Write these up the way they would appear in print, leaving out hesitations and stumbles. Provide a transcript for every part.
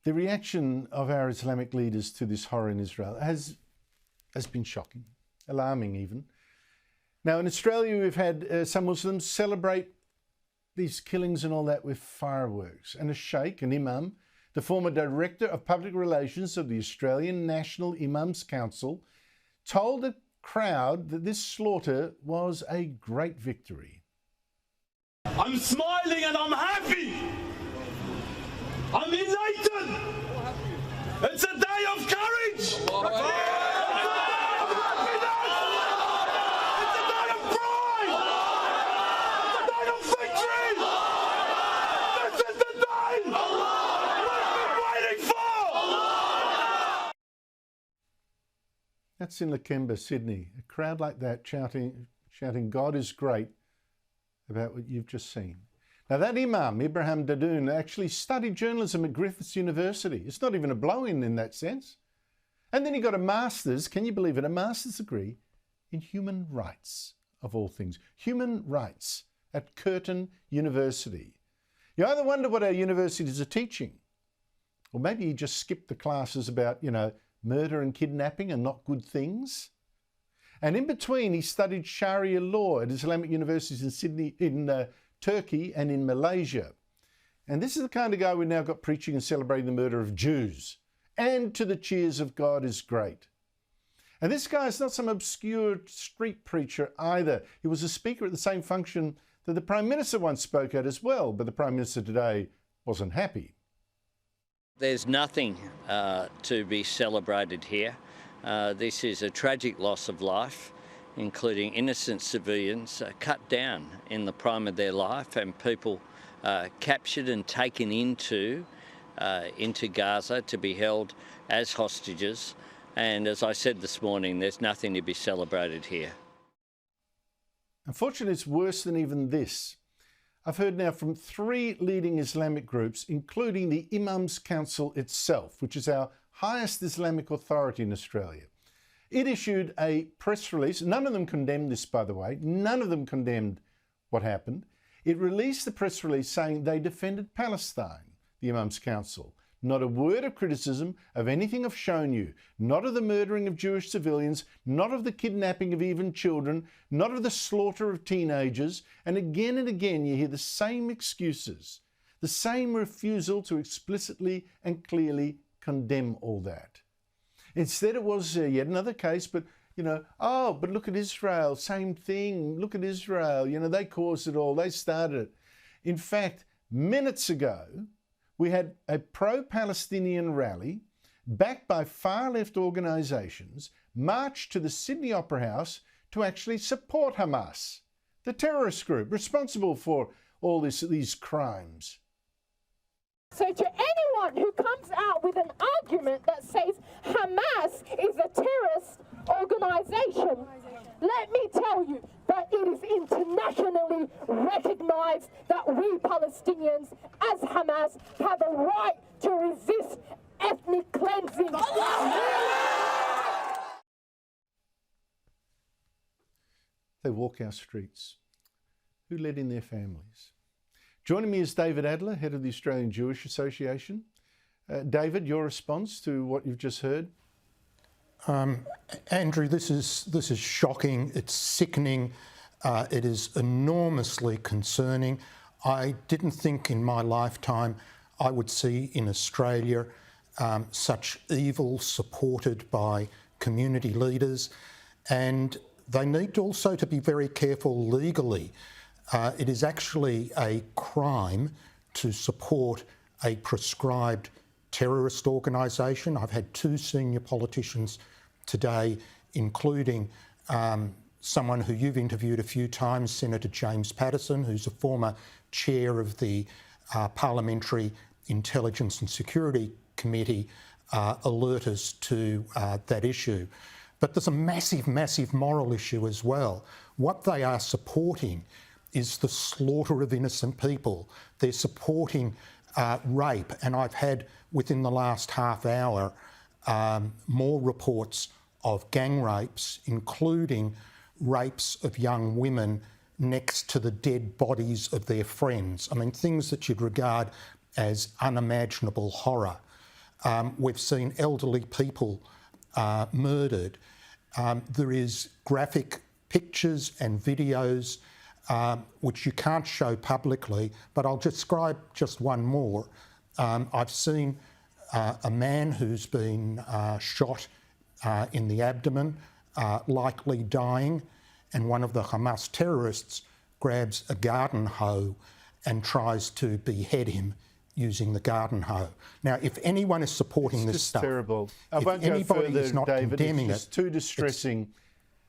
The reaction of our Islamic leaders to this horror in Israel has been shocking, alarming even. Now, in Australia, we've had some Muslims celebrate these killings and all that with fireworks. And a sheikh, an imam, the former director of public relations of the Australian National Imams Council, told the crowd that this slaughter was a great victory. I'm smiling and I'm happy. I'm elated. It's a day of courage. It's a day of happiness. It's a day of pride. It's a day of victory. This is the day we've been waiting for. That's in Lakemba, Sydney. A crowd like that shouting, God is great, about what you've just seen. Now, that Imam, Ibrahim Dadoun, actually studied journalism at Griffith University. It's not even a blow-in in that sense. And then he got a master's, can you believe it, a master's degree in human rights, of all things. Human rights at Curtin University. You either wonder what our universities are teaching, or maybe he just skipped the classes about, murder and kidnapping and not good things. And in between, he studied Sharia law at Islamic universities in Sydney, in Turkey and in Malaysia. And this is the kind of guy we've now got preaching and celebrating the murder of Jews, and to the cheers of God is great. And this guy is not some obscure street preacher either. He was a speaker at the same function that the Prime Minister once spoke at as well, but the Prime Minister today wasn't happy. There's nothing to be celebrated here. This is a tragic loss of life, including innocent civilians cut down in the prime of their life, and people captured and taken into Gaza to be held as hostages. And as I said this morning, there's nothing to be celebrated here. Unfortunately, it's worse than even this. I've heard now from 3 leading Islamic groups, including the Imams Council itself, which is our highest Islamic authority in Australia. It issued a press release. None of them condemned this, by the way. None of them condemned what happened. It released the press release saying they defended Palestine, the Imams Council. Not a word of criticism of anything I've shown you. Not of the murdering of Jewish civilians, not of the kidnapping of even children, not of the slaughter of teenagers. And again you hear the same excuses, the same refusal to explicitly and clearly condemn all that. Instead, it was yet another case, but, but look at Israel, same thing, look at Israel, they caused it all, they started it. In fact, minutes ago, we had a pro-Palestinian rally backed by far-left organisations march to the Sydney Opera House to actually support Hamas, the terrorist group responsible for all these crimes. So to anyone who comes out with an argument that says Hamas is a terrorist organisation, let me tell you that it is internationally recognised that we Palestinians, as Hamas, have a right to resist ethnic cleansing. They walk our streets. Who led in their families? Joining me is David Adler, head of the Australian Jewish Association. David, your response to what you've just heard? Andrew, this is shocking. It's sickening. It is enormously concerning. I didn't think in my lifetime I would see in Australia such evil supported by community leaders, and they need also to be very careful legally. It is actually a crime to support a prescribed terrorist organisation. I've had 2 senior politicians today, including someone who you've interviewed a few times, Senator James Paterson, who's a former chair of the Parliamentary Intelligence and Security Committee, alert us to that issue. But there's a massive, massive moral issue as well. What they are supporting is the slaughter of innocent people. They're supporting rape, and I've had, within the last half hour, more reports of gang rapes, including rapes of young women next to the dead bodies of their friends. I mean, things that you'd regard as unimaginable horror. We've seen elderly people murdered. There is graphic pictures and videos which you can't show publicly, but I'll describe just one more. I've seen a man who's been shot in the abdomen, likely dying, and one of the Hamas terrorists grabs a garden hoe and tries to behead him using the garden hoe. Now, if anyone is supporting this stuff, terrible. I if won't go anybody further, is not David. condemning it's just too distressing.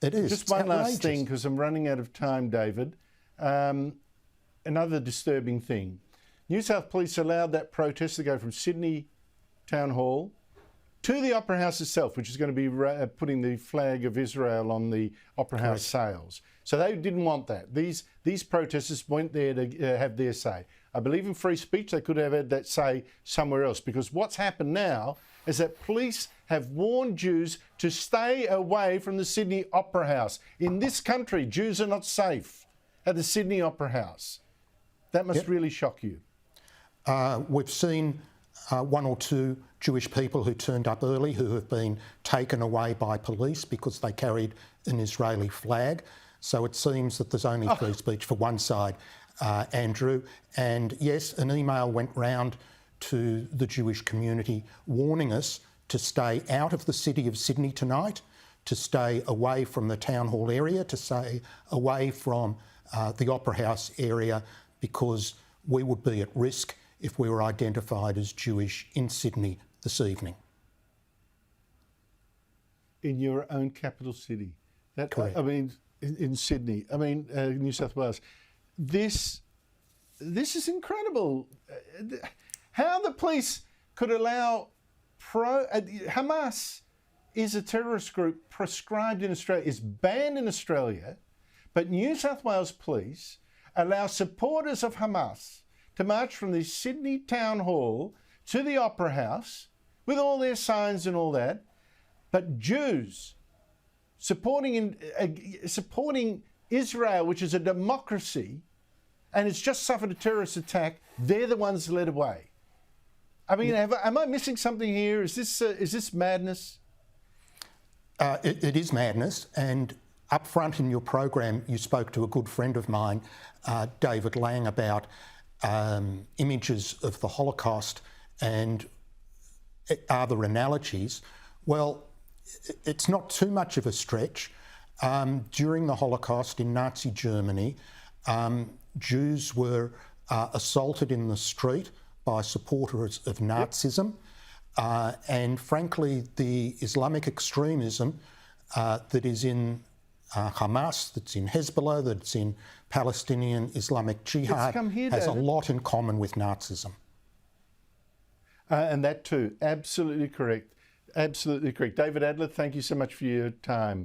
it is. Just It's one last outrageous. thing, because I'm running out of time, David. Another disturbing thing. New South Police allowed that protest to go from Sydney Town Hall to the Opera House itself, which is going to be putting the flag of Israel on the Opera House sails. So they didn't want that. These protesters went there to have their say. I believe in free speech. They could have had that say somewhere else, because what's happened now is that police have warned Jews to stay away from the Sydney Opera House. In this country, Jews are not safe at the Sydney Opera House. That must really shock you. We've seen one or two Jewish people who turned up early who have been taken away by police because they carried an Israeli flag. So it seems that there's only free speech for one side, Andrew. And yes, an email went round to the Jewish community warning us to stay out of the city of Sydney tonight, to stay away from the town hall area, to stay away from the Opera House area, because we would be at risk if we were identified as Jewish in Sydney this evening. In your own capital city. Correct. I mean, in Sydney. I mean, New South Wales. This is incredible. How the police could allow Hamas is a terrorist group prescribed in Australia, is banned in Australia, but New South Wales police allow supporters of Hamas to march from the Sydney Town Hall to the Opera House with all their signs and all that, but Jews supporting Israel, which is a democracy, and it's just suffered a terrorist attack, they're the ones led away. I mean, am I missing something here? Is this madness? It is madness, and up front in your program, you spoke to a good friend of mine, David Lang, about images of the Holocaust and are there analogies? Well, it's not too much of a stretch. During the Holocaust in Nazi Germany, Jews were assaulted in the street by supporters of Nazism. And frankly, the Islamic extremism that is in Hamas, that's in Hezbollah, that's in Palestinian Islamic Jihad, has a lot in common with Nazism. And that too, absolutely correct. Absolutely correct. David Adler, thank you so much for your time.